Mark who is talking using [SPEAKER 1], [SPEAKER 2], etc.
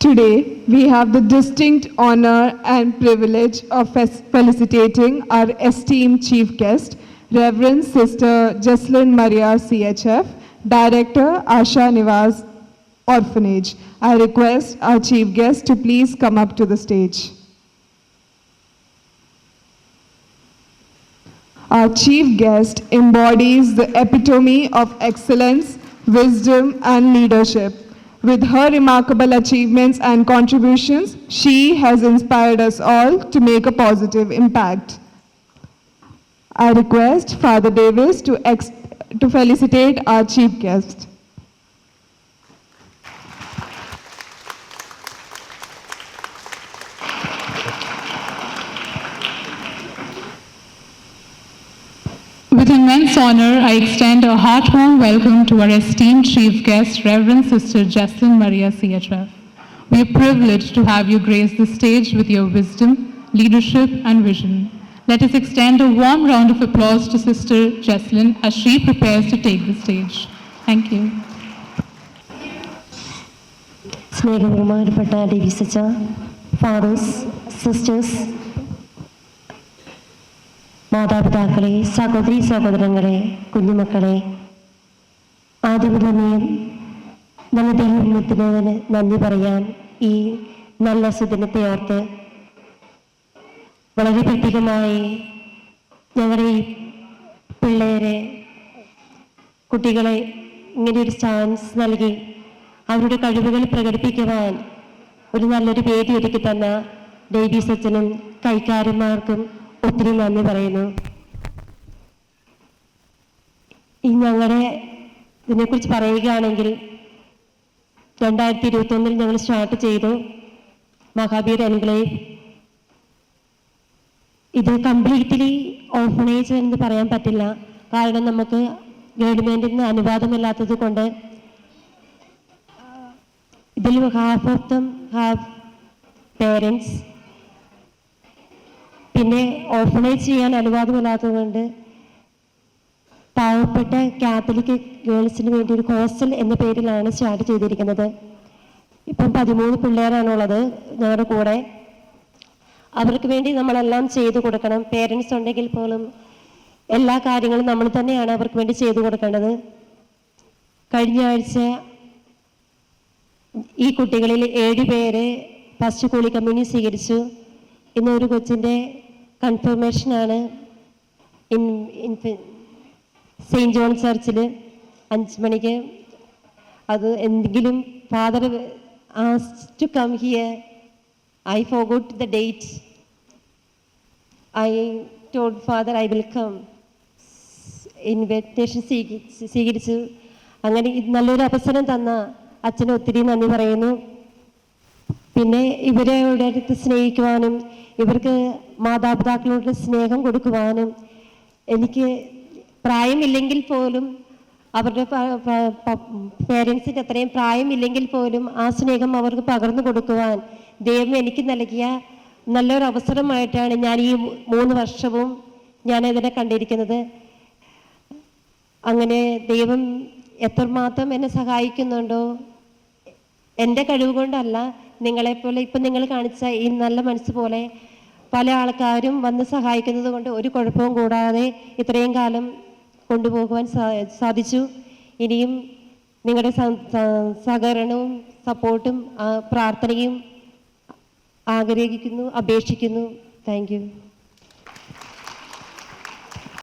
[SPEAKER 1] Today, we have the distinct honor and privilege of felicitating our esteemed chief guest, Reverend Sister Jesslyn Maria CHF, Director, Asha Nivas Orphanage. I request our chief guest to please come up to the stage. Our chief guest embodies the epitome of excellence, wisdom, and leadership. With her remarkable achievements and contributions, she has inspired us all to make a positive impact. I request Father Davis to felicitate our chief guest.
[SPEAKER 2] With immense honor, I extend a heartwarm welcome to our esteemed chief guest, Reverend Sister Jesslyn Maria CHF. We are privileged to have you grace the stage with your wisdom, leadership, and vision. Let us extend a warm round of applause to Sister Jesslyn as she prepares to take the stage. Thank you.
[SPEAKER 3] സ്നേഹബഹുമാനപ്പെട്ട ഡിവിസച്ച, fathers, sisters, മാതാപിതാക്കളെ, സഹോദരി സഹോദരങ്ങളെ, കുഞ്ഞുമക്കളെ, ആദ്യം തന്നെ നല്ല ദൈവത്തിന് നന്ദി പറയാൻ ഈ നല്ല സുദിനത്തെ ഓർത്ത് വളരെ പ്രത്യേകമായി ഞങ്ങളുടെ ഈ പിള്ളേരെ, കുട്ടികളെ ഇങ്ങനെ ഒരു ചാൻസ് നൽകി അവരുടെ കഴിവുകൾ പ്രകടിപ്പിക്കുവാൻ ഒരു നല്ലൊരു വേദി ഒരുക്കി തന്ന ഡേവിസ് അച്ഛനും കൈക്കാരന്മാർക്കും ഒത്തിരി നന്ദി പറയുന്നു. ഈ ഞങ്ങളുടെ ഇതിനെക്കുറിച്ച് പറയുകയാണെങ്കിൽ 2021 ഞങ്ങൾ സ്റ്റാർട്ട് ചെയ്തു മഹാവീർ എൻക്ലേവ്. ഇത് കംപ്ലീറ്റ്ലി ഓർഫനേജ് എന്ന് പറയാൻ പറ്റില്ല, കാരണം നമുക്ക് ഗവൺമെൻറ്റിൽ നിന്ന് അനുവാദമില്ലാത്തത് കൊണ്ട് ഇതിൽ half of them have parents. പിന്നെ ഓർഫനേജ് ചെയ്യാൻ അനുവാദമില്ലാത്തതുകൊണ്ട് പാവപ്പെട്ട കാത്തലിക് ഗേൾസിന് വേണ്ടി ഒരു ഹോസ്റ്റൽ എന്ന പേരിലാണ് സ്റ്റാർട്ട് ചെയ്തിരിക്കുന്നത്. ഇപ്പം 13 പിള്ളേരാണുള്ളത് ഞങ്ങളുടെ കൂടെ. അവർക്ക് വേണ്ടി നമ്മളെല്ലാം ചെയ്തു കൊടുക്കണം. പേരൻസ് ഉണ്ടെങ്കിൽ പോലും എല്ലാ കാര്യങ്ങളും നമ്മൾ തന്നെയാണ് അവർക്ക് വേണ്ടി ചെയ്തു കൊടുക്കേണ്ടത്. കഴിഞ്ഞ ആഴ്ച ഈ കുട്ടികളിൽ 7 പേര് ഫസ്റ്റ് ഹോളി കമ്മ്യൂണിയൻ സ്വീകരിച്ചു. ഇന്നൊരു കൊച്ചിൻ്റെ കൺഫർമേഷനാണ് സെയിൻറ്റ് ജോൺ ചർച്ചിൽ 5 മണിക്ക്. അത് എന്തെങ്കിലും father asked to come here. I forgot the date. I told father I will come. Invitation സ്വീകരിച്ചു. അങ്ങനെ നല്ലൊരു അവസരം തന്ന അച്ഛന് ഒത്തിരി നന്ദി പറയുന്നു. പിന്നെ ഇവരുടെ അടുത്ത് സ്നേഹിക്കുവാനും ഇവർക്ക് മാതാപിതാക്കളോട് സ്നേഹം കൊടുക്കുവാനും, എനിക്ക് പ്രായമില്ലെങ്കിൽ പോലും അവരുടെ പേരൻസിൻ്റെ അത്രയും പ്രായമില്ലെങ്കിൽ പോലും ആ സ്നേഹം അവർക്ക് പകർന്നു കൊടുക്കുവാൻ ദൈവം എനിക്ക് നൽകിയ നല്ലൊരു അവസരമായിട്ടാണ് ഞാൻ ഈ 3 വർഷവും ഞാനിതിനെ കണ്ടിരിക്കുന്നത്. അങ്ങനെ ദൈവം എത്രമാത്രം എന്നെ സഹായിക്കുന്നുണ്ടോ, എൻ്റെ കഴിവ് കൊണ്ടല്ല, നിങ്ങളെപ്പോലെ ഇപ്പം നിങ്ങൾ കാണിച്ച ഈ നല്ല മനസ്സ് പോലെ പല ആൾക്കാരും വന്ന് സഹായിക്കുന്നത് കൊണ്ട് ഒരു കുഴപ്പവും കൂടാതെ ഇത്രയും കാലം കൊണ്ടുപോകുവാൻ സാധിച്ചു. ഇനിയും നിങ്ങളുടെ സഹകരണവും സപ്പോർട്ടും പ്രാർത്ഥനയും ആഗ്രഹിക്കുന്നു, അപേക്ഷിക്കുന്നു. Thank you.